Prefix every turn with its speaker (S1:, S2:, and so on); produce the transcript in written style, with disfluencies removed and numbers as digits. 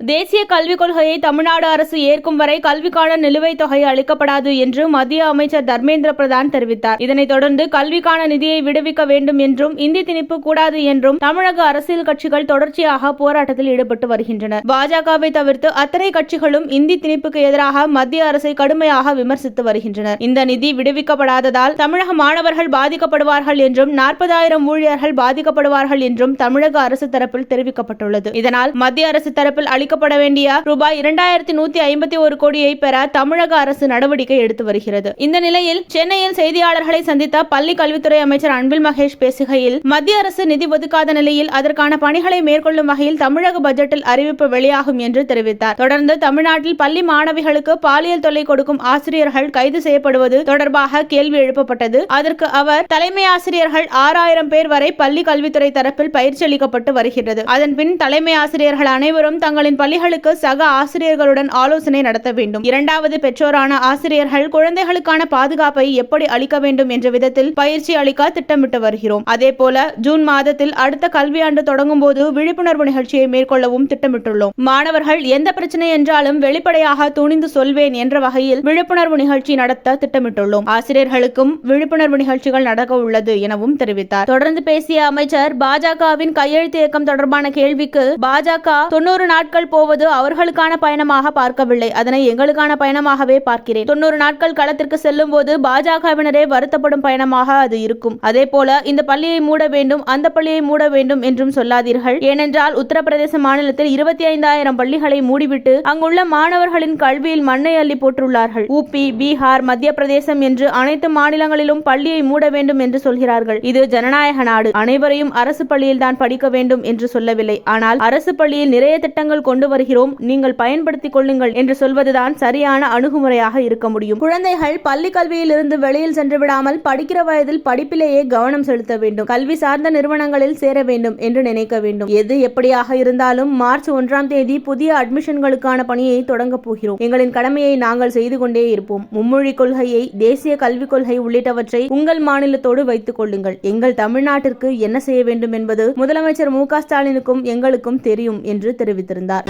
S1: தேசிய கல்விக் கொள்கையை தமிழ்நாடு அரசு ஏற்கும் வரை கல்விக்கான நிலுவைத் தொகை அளிக்கப்படாது என்று மத்திய அமைச்சர் தர்மேந்திர பிரதான் தெரிவித்தார். இதனைத் தொடர்ந்து கல்விக்கான நிதியை விடுவிக்க வேண்டும் என்றும் இந்தி திணிப்பு கூடாது என்றும் தமிழக அரசியல் கட்சிகள் தொடர்ச்சியாக போராட்டத்தில் ஈடுபட்டு வருகின்றனர். பாஜகவை தவிர்த்து அத்தனை கட்சிகளும் இந்தி திணிப்புக்கு எதிராக மத்திய அரசை கடுமையாக விமர்சித்து வருகின்றனர். இந்த நிதி விடுவிக்கப்படாததால் தமிழக மாணவர்கள் பாதிக்கப்படுவார்கள் என்றும் 40,000 ஊழியர்கள் பாதிக்கப்படுவார்கள் என்றும் தமிழக அரசு தரப்பில் தெரிவிக்கப்பட்டுள்ளது. இதனால் மத்திய அரசு தரப்பில் அளிக்கப்பட வேண்டிய ரூபாய் 2,151 கோடியை பெற தமிழக அரசு நடவடிக்கை எடுத்து வருகிறது. இந்த நிலையில் சென்னையில் செய்தியாளர்களை சந்தித்த பள்ளி கல்வித்துறை அமைச்சர் அன்பில் மகேஷ் பேசுகையில், மத்திய அரசு நிதி ஒதுக்காத நிலையில் அதற்கான பணிகளை மேற்கொள்ளும் வகையில் தமிழக பட்ஜெட்டில் அறிவிப்பு வெளியாகும் என்று தெரிவித்தார். தொடர்ந்து தமிழ்நாட்டில் பள்ளி மாணவிகளுக்கு பாலியல் தொல்லை கொடுக்கும் ஆசிரியர்கள் கைது செய்யப்படுவது தொடர்பாக கேள்வி எழுப்பப்பட்டது. அதற்கு அவர், தலைமை ஆசிரியர்கள் 6,000 பேர் வரை பள்ளி கல்வித்துறை தரப்பில் பயிற்சி அளிக்கப்பட்டு வருகிறது. அதன்பின் தலைமை ஆசிரியர்கள் அனைவரும் தங்களின் பள்ளிகளுக்கு சக ஆசிரியர்களுடன் ஆலோசனை நடத்த வேண்டும். இரண்டாவது, பெற்றோரான ஆசிரியர்கள் குழந்தைகளுக்கான பாதுகாப்பை எப்படி அளிக்க வேண்டும் என்ற விதத்தில் பயிற்சி அளிக்க திட்டமிட்டு வருகிறோம். அதேபோல ஜூன் மாதத்தில் அடுத்த கல்வியாண்டு தொடங்கும் போது விழிப்புணர்வு நிகழ்ச்சியை மேற்கொள்ளவும் திட்டமிட்டுள்ளோம். மாணவர்கள் எந்த பிரச்சனை என்றாலும் வெளிப்படையாக துணிந்து சொல்வேன் என்ற வகையில் விழிப்புணர்வு நிகழ்ச்சி நடத்த திட்டமிட்டுள்ளோம். ஆசிரியர்களுக்கும் விழிப்புணர்வு நிகழ்ச்சிகள் நடக்க உள்ளது எனவும் தெரிவித்தார். தொடர்ந்து பேசிய அமைச்சர், பாஜகவின் கையெழுத்து இயக்கம் தொடர்பான கேள்விக்கு, பாஜக 90 நாட்கள் போவது அவர்களுக்கான பயணமாக பார்க்கவில்லை, அதனை எங்களுக்கான பயணமாகவே பார்க்கிறேன். 90 நாட்கள் களத்திற்கு செல்லும் போது பாஜகவினரே வருத்தப்படும் பயணமாக அது இருக்கும். அதே போல இந்த பள்ளியை மூட வேண்டும், அந்த பள்ளியை மூட வேண்டும் என்றும் சொல்லாதீர்கள். ஏனென்றால் உத்தரப்பிரதேச மாநிலத்தில் 25,000 பள்ளிகளை மூடிவிட்டு அங்குள்ள மாணவர்களின் கல்வியில் மண்ணை அள்ளி போட்டுள்ளார்கள். ஊபி, பீகார், மத்திய பிரதேசம் என்று அனைத்து மாநிலங்களிலும் பள்ளியை மூட வேண்டும் என்று சொல்கிறார்கள். இது ஜனநாயக நாடு. அனைவரையும் அரசு பள்ளியில் தான் படிக்க வேண்டும் என்று சொல்லவில்லை. ஆனால் அரசு பள்ளியில் நிறைய திட்டங்கள் கொண்டு வருகிறோம், நீங்கள் பயன்படுத்திக் கொள்ளுங்கள் என்று சொல்வதுதான் சரியான அணுகுமுறையாக இருக்க முடியும். குழந்தைகள் பள்ளி கல்வியில் இருந்து வெளியில் சென்று விடாமல் படிக்கிற வயதில் படிப்பிலேயே கவனம் செலுத்த வேண்டும். கல்வி சார்ந்த நிறுவனங்களில் சேர வேண்டும் என்று நினைக்க வேண்டும். எது எப்படியாக இருந்தாலும் மார்ச் 1ஆம் தேதி புதிய அட்மிஷன்களுக்கான பணியை தொடங்க போகிறோம். எங்களின் கடமையை நாங்கள் செய்து கொண்டே இருப்போம். மும்மொழி கொள்கையை, தேசிய கல்விக் கொள்கை உள்ளிட்டவற்றை உங்கள் மாநிலத்தோடு வைத்துக் கொள்ளுங்கள். எங்கள் தமிழ்நாட்டிற்கு என்ன செய்ய வேண்டும் என்பது முதலமைச்சர் மு.க. ஸ்டாலினுக்கும் எங்களுக்கும் தெரியும் என்று தெரிவித்திருந்தார்.